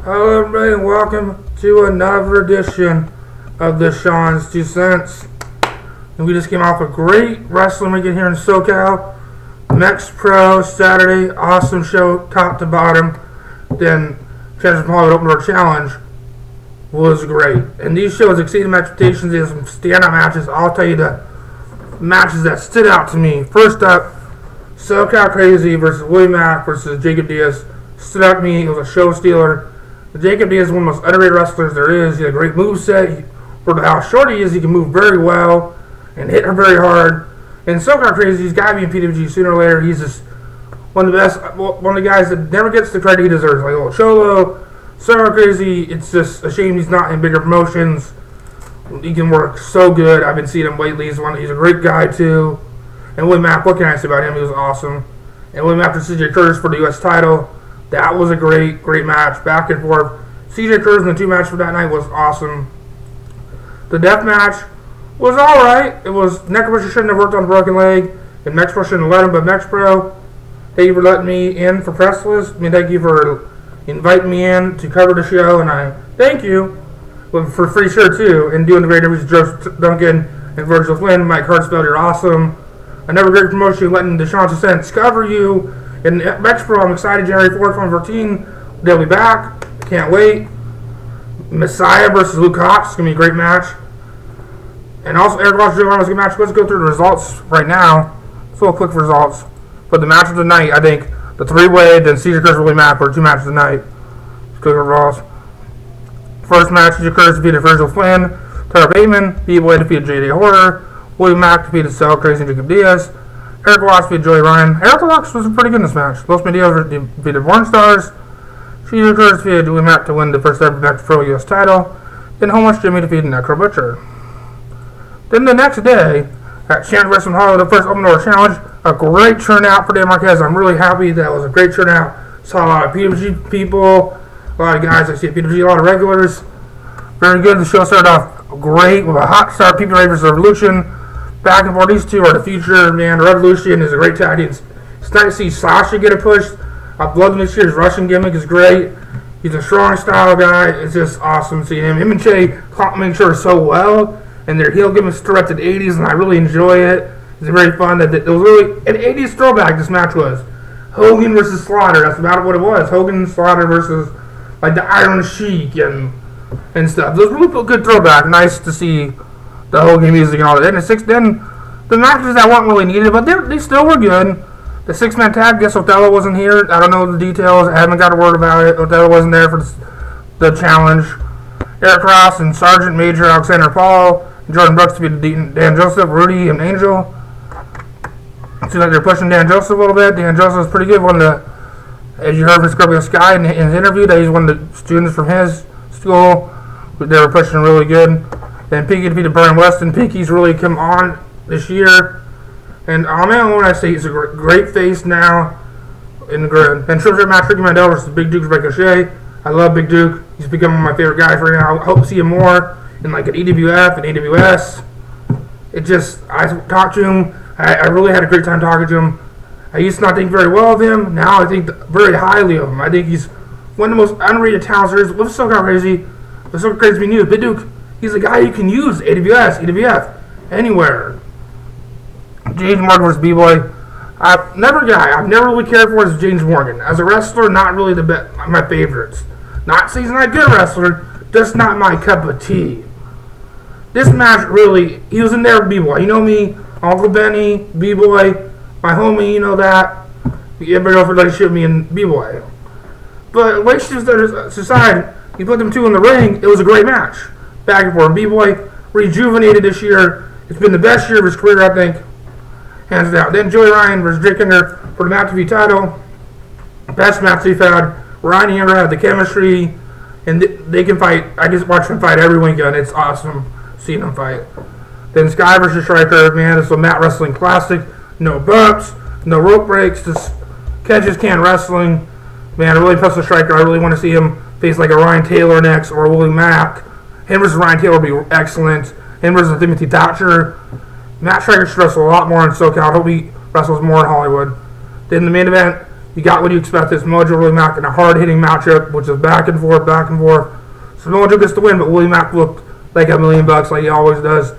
Hello everybody and welcome to another edition of Dashawns2cents. And we just came off a great wrestling weekend here in SoCal. MEXPRO Saturday, awesome show top to bottom. Then Transfer from Hollywood Open Door Challenge was great. And these shows exceeded my expectations. There's some standout matches. I'll tell you the matches that stood out to me. First up, SoCal Crazy versus Willie Mack versus Jacob Diaz. Stood out to me. It was a show stealer. Jacob Diaz is one of the most underrated wrestlers there is. He had a great moveset. For how short he is, he can move very well and hit her very hard. And SoCal Crazy, he's got to be in PWG sooner or later. He's just one of the best, one of the guys that never gets the credit he deserves. Like old Cholo, SoCal Crazy, it's just a shame he's not in bigger promotions. He can work so good. I've been seeing him lately. He's a great guy too. And Willie Mack, what can I say about him? He was awesome. And Willie Mack versus CJ Curtis for the U.S. title. That was a great match, back and forth. CJ Curtis in the two matches for that night was awesome. The death match was alright. It was Necrobuster shouldn't have worked on a broken leg, and MEXPRO shouldn't have let him, but MEXPRO, thank you for letting me in for press list. Thank you for inviting me in to cover the show, and I thank you for free shirt too, and doing the great interviews with Joseph Duncan and Virgil Flynn. Mike Hartsfeld, you're awesome. Another great promotion, letting Dashawns2cents cover you. And MEXPRO, I'm excited. January 4th, 2014, they'll be back. Can't wait. Messiah versus Luke Cox. It's going to be a great match. And also, Eric Ross, Joe Ramos, good match. Let's go through the results right now. Let's go quick for results. But the match of the night, I think, the three-way, then CJ Curtis, Willie Mack were two matches of the night. Let's go through the results. First match, CJ Curtis defeated Virgil Flynn. Tyler Bateman, B-Boy defeated J.D. Horror. Willie Mack defeated Cell Crazy and Jacob Diaz. Eric Ross defeated Joey Ryan. Eric Ross was pretty good in this match. Los Medios defeated Born Stars. CJ Curtis defeated Willie Mack to win the first ever MEXPRO U.S. title. Then Homeless Jimmy defeated Necro Butcher. Then the next day, at Shannon Wrestling Hall, the first Open Door Challenge, a great turnout for Dan Marquez. I'm really happy that was a great turnout. Saw a lot of PWG people, a lot of guys I see at PWG, a lot of regulars. Very good. The show started off great with a hot start. People versus Revolution. Back and forth, these two are the future, man. Revolution is a great tag team. It's nice to see Sasha get a push. I've loved this year's Russian gimmick is great. He's a strong style guy. It's just awesome seeing him. Him and Che complement each other so well, and their heel gimmick still at the 80s, and I really enjoy it. It's very fun. It was really an 80s throwback. This match was Hogan versus Slaughter. That's about what it was. Hogan and Slaughter versus like the Iron Sheik and stuff. It was really good throwback. Nice to see the Hogan music and all that. Then the matches that weren't really needed, but they still were good. The six-man tag, guess Othello wasn't here. I don't know the details. I haven't got a word about it. Othello wasn't there for the challenge. Eric Ross and Sergeant Major Alexander Paul, Jordan Brooks to be Dan Joseph, Rudy, and Angel. Seems like they're pushing Dan Joseph a little bit. Dan Joseph is pretty good. As you heard from Scorpio Sky in his interview, that he's one of the students from his school. They were pushing really good. Then Pinky defeated Brian Weston. Pinky's really come on this year. And when I say he's a great face now. And triple threat match, Ricky Mandel versus Big Duke Ricochet. I love Big Duke. He's become one of my favorite guys right now. I hope to see him more in like an EWF and AWS. I talked to him. I really had a great time talking to him. I used to not think very well of him. Now I think very highly of him. I think he's one of the most underrated talents there is. What's so crazy? What's so crazy being used? Big Duke. He's a guy you can use, AWS, EWF, anywhere. James Morgan versus B-Boy. I've never really cared for is James Morgan. As a wrestler, not really my favorites. Not saying he's not a good wrestler, just not my cup of tea. This match really, he was in there with B-Boy. You know me, Uncle Benny, B-Boy, my homie, you know that. Everybody else would like to shoot me and B-Boy. But the way she decided, you put them two in the ring, it was a great match. Back and forth. B-Boy rejuvenated this year. It's been the best year of his career, I think. Hands down. Then Joey Ryan versus Jake Hager for the Match TV title. Best match we've had. Ryan and Hager had the chemistry, and they can fight. I just watch them fight every weekend. It's awesome seeing them fight. Then Sky versus Striker. Man, it's a mat wrestling classic. No bumps, no rope breaks, just catches can wrestling. Man, I really impressed with Striker. I really want to see him face like a Ryan Taylor next or a Willie Mack. Him versus Ryan Taylor would be excellent. Him versus Timothy Thatcher. Matt Striker should wrestle a lot more in SoCal. I hope he wrestles more in Hollywood. Then the main event, You got what you expected. Mojo Willie Mack in a hard-hitting matchup, which is back and forth, back and forth. So Mojo gets the win, but Willie Mack looked like $1 million like he always does.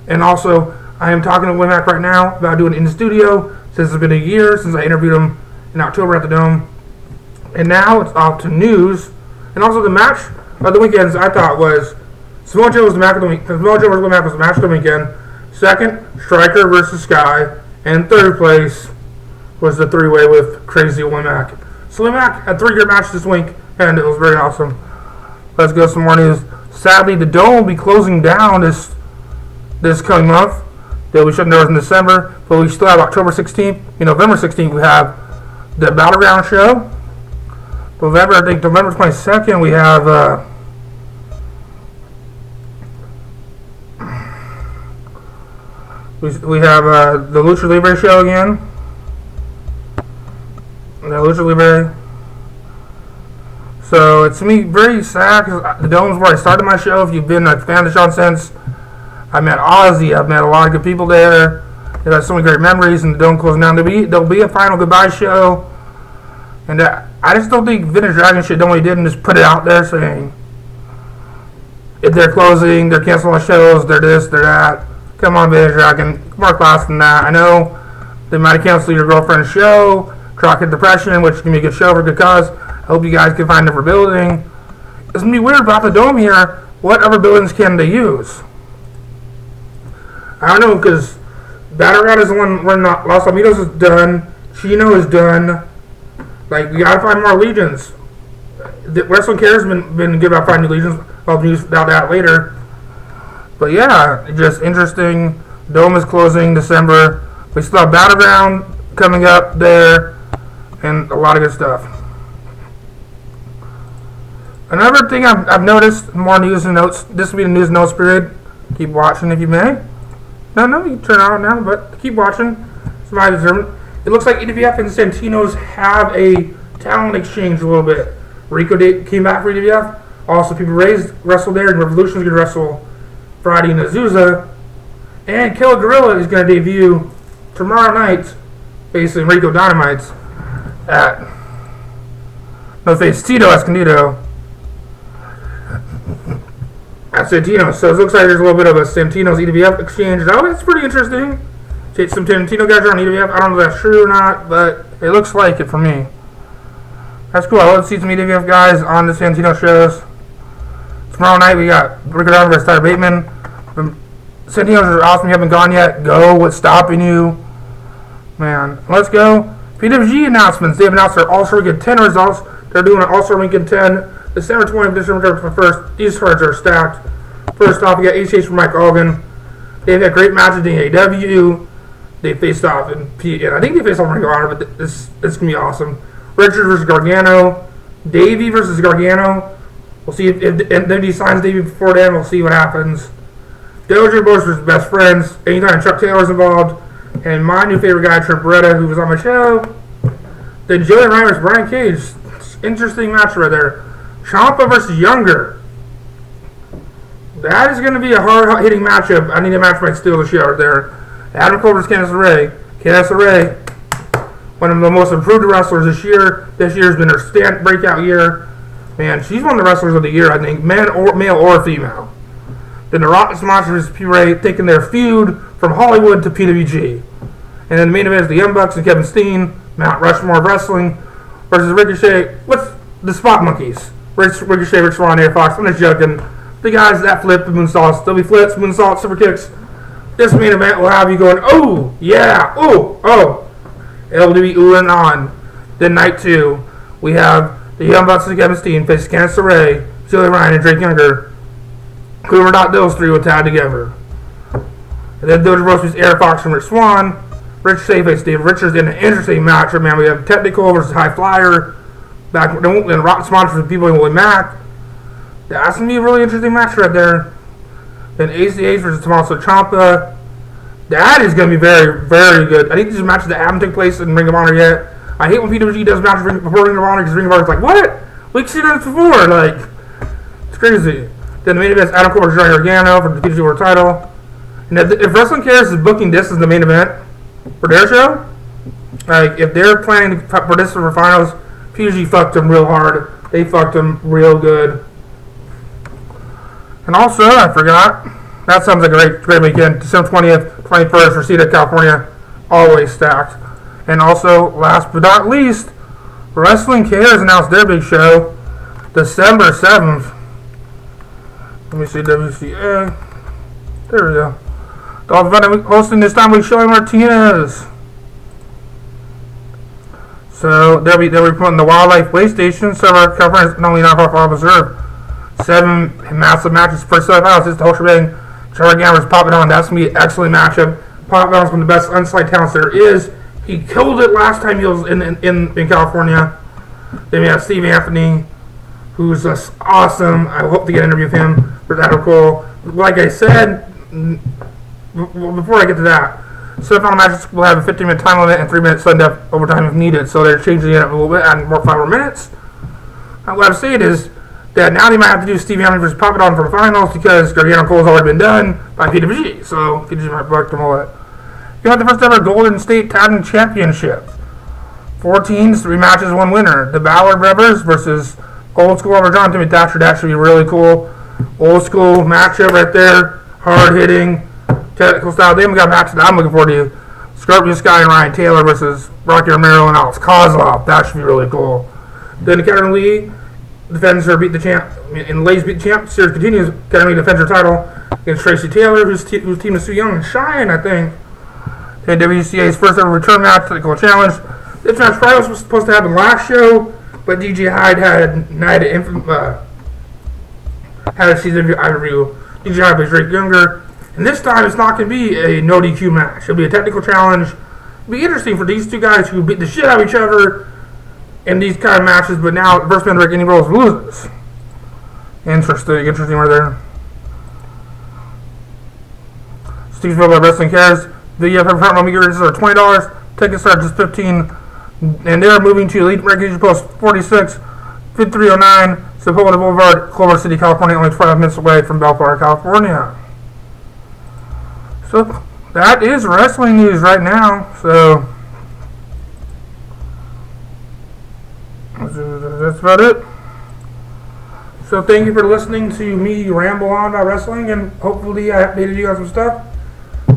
And also, I am talking to Willie Mack right now about doing it in the studio since it's been a year since I interviewed him in October at the Dome. And now it's off to news. And also the match of the weekends I thought was Mojo was the match of the week. Mojo versus Willie Mack was the match of the weekend. Second, Striker versus Sky. And third place was the three-way with Crazy Willie Mack. So Willie Mack had 3 great matches this week, and it was very awesome. Let's go some more news. Sadly, the Dome will be closing down this coming month. They'll be shutting doors in December, but we still have October 16th. November 16th, we have the Battleground show. November 22nd, we have the Lucha Libre show again. The Lucha Libre. So it's me very sad because the Dome's where I started my show. If you've been a fan of Dashawns2cents, I met Ozzy. I've met a lot of good people there. It has so many great memories, and the Dome closing down. There'll be a final goodbye show, and I just don't think Vintage Dragon shit done what he did and just put it out there saying if they're closing, they're canceling the shows, they're this, they're that. Come on, Vintage Dragon, more class than that. I know they might have canceled your girlfriend's show, Crockett Depression, which can be a good show for a good cause. I hope you guys can find a different building. It's gonna be weird about the Dome here. What other buildings can they use? I don't know, because Battleground is the one where Los Alamitos is done, Chino is done. Like, we gotta find more legions. The Wrestling Care's been good about finding legions. I'll news about that later. But yeah, just interesting. Dome is closing December. We still have Battleground coming up there, and a lot of good stuff. Another thing I've noticed, more news and notes. This will be the news and notes period. Keep watching if you may. No, you can turn it on now, but keep watching. Somebody determined. It looks like EWF and Santino's have a talent exchange a little bit. Rico came back for EWF. Also, People Raised wrestled there, and Revolution's going to wrestle Friday in Azusa. And Killer Gorilla is going to debut tomorrow night, facing Rico Dynamites face Tito Escondido at Santino. So it looks like there's a little bit of a Santino's EWF exchange. Oh, it's pretty interesting. Some Santino guys are on EWF. I don't know if that's true or not, but it looks like it for me. That's cool. I love to see some EWF guys on the Santino shows. Tomorrow night we got Rico Dynamite versus Tyler Bateman. Santino's are awesome. You haven't gone yet. Go. What's stopping you? Man, let's go. PWG announcements. They've announced their All Star Weekend 10 results. They're doing an All Star Weekend 10 December 20th, December 1st. These cards are stacked. First off, we got HH from Mike Alvin. They've had great matches in AEW. They faced off in and I think they faced off in Ring of Honor, but this going to be awesome. Richard versus Gargano. Davey versus Gargano. We'll see if he signs Davey before then. We'll see what happens. Dojo Boys versus Best Friends. Anytime Chuck Taylor's involved. And my new favorite guy, Trent Beretta, who was on my show. Then Joey Ryan versus Brian Cage. Interesting match right there. Ciampa versus Younger. That is going to be a hard-hitting matchup. I need a match might steal the show right there. Adam Cole versus Candice LeRae. Candice LeRae, one of the most improved wrestlers this year. This year's been her breakout year. Man, she's one of the wrestlers of the year, I think, male or female. Then the Rockets Monsters P-Ray taking their feud from Hollywood to PWG. And then the main event is the Young Bucks and Kevin Steen, Mount Rushmore of Wrestling, versus Ricochet with the Spot Monkeys. Ricochet, Rich Swann, Air Fox. I'm just joking. The guys that flip the moonsaults, there'll be flips, moonsaults, super kicks. This main event will have you going, oh, yeah, oh. It'll be ooh and on. Then night 2, we have the Young Bucks and Kevin Steen face Candice LeRae, Joey Ryan, and Drake Younger. Who were not those three will tie together. And then Doja Rose versus Air Fox and Rich Swann. Rich face Dave Richards in an interesting match. Man, we have Technical versus High Flyer. Back and Rock Sponsors with people in Willie Mack. That's going to be a really interesting match right there. Then ACH versus Tommaso Ciampa. That is going to be very, very good. I think these matches that haven't taken place in Ring of Honor yet. I hate when PWG does matches before Ring of Honor because Ring of Honor is like, what? We've seen this before. Like, it's crazy. Then the main event is Adam Cole versus Johnny Gargano for the PWG World title. And if Wrestling Cares is booking this as the main event for their show, Like, if they're planning to participate for finals, PWG fucked them real hard. They fucked them real good. And also, I forgot, that sounds like a great weekend. December 20th, 21st, Reseda, California. Always stacked. And also, last but not least, Wrestling Cares announced their big show, December 7th. Let me see, WCA. There we go. Dolphin Event hosting this time with Shelly Martinez. So they'll be promoting the Wildlife Way Station, server conference, not only not far from Observe. 7 massive matches per set of house. It's the whole shebang. Trevor Gamber's popping on. That's going to be an excellent matchup. Pop Down's one of the best unsigned talents there is. He killed it last time he was in California. Then we have Steve Anthony, who's just awesome. I hope to get an interview with him for that cool. Like I said, before I get to that, semifinal matches will have a 15-minute time limit and 3-minute sudden death overtime if needed. So they're changing it up a little bit, adding more 5 more minutes. And what I'm saying is that now they might have to do Steve Anthony versus Pop Down for the finals because Gargano Cole's already been done by PWG. So PWG might back them all that. You have the first ever Golden State Tag Team Championship. 4 teams, 3 matches, 1 winner. The Ballard Brothers versus Old School Robert John, Timmy Thatcher. That should be really cool. Old school matchup right there. Hard hitting, technical style. They haven't got a match that I'm looking forward to. Scorpio Sky and Ryan Taylor versus Rocky Romero and Alex Kozlov. That should be really cool. Then Kevin Lee defends her, beat the champ, and Lay's beat the champ. Series continues. Kevin Lee defends her title against Tracy Taylor, whose team is too young and Cheyenne, I think. And WCA's first ever return match, technical challenge. This match probably was supposed to happen last show, but DJ Hyde had a season interview. DJ Hyde was Drake Younger. And this time it's not going to be a no DQ match. It'll be a technical challenge. It'll be interesting for these two guys who beat the shit out of each other in these kind of matches, but now the first man to break any rules loses. Interesting right there. Steve's Mobile Wrestling Cares. The front row meters are $20. Tickets start just $15. And they are moving to Elite Recognition Post 46, 5309, Sepulveda Boulevard, Culver City, California, only 5 minutes away from Bellflower, California. So that is wrestling news right now. So that's about it. So thank you for listening to me ramble on about wrestling, and hopefully I updated you on some stuff.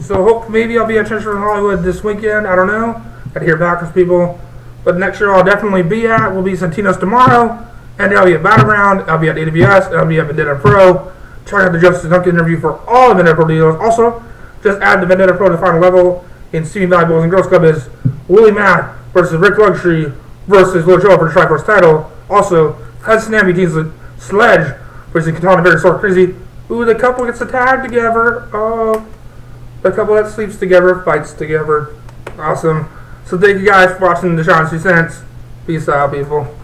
So maybe I'll be at Treasure in Hollywood this weekend. I don't know. Got to hear back from people. But next year I'll definitely be at. We'll be at Santino's tomorrow. And then I'll be at Battleground. I'll be at AWS. And I'll be at Vendetta Pro. Check out the Justice Duncan interview for all the Vendetta Pro deals. Also, just add the Vendetta Pro to final level in Stevie Valley Boys and Girls Club is Willie Mack versus Rick Luxury versus Lil Joe for the Triforce title. Also, Hudson Ambie teams with Sledge versus Katana Very Sort Crazy. Ooh, the couple gets to tag together. Oh, the couple that sleeps together, fights together. Awesome. So thank you guys for watching Dashawns2cents. Peace out, people.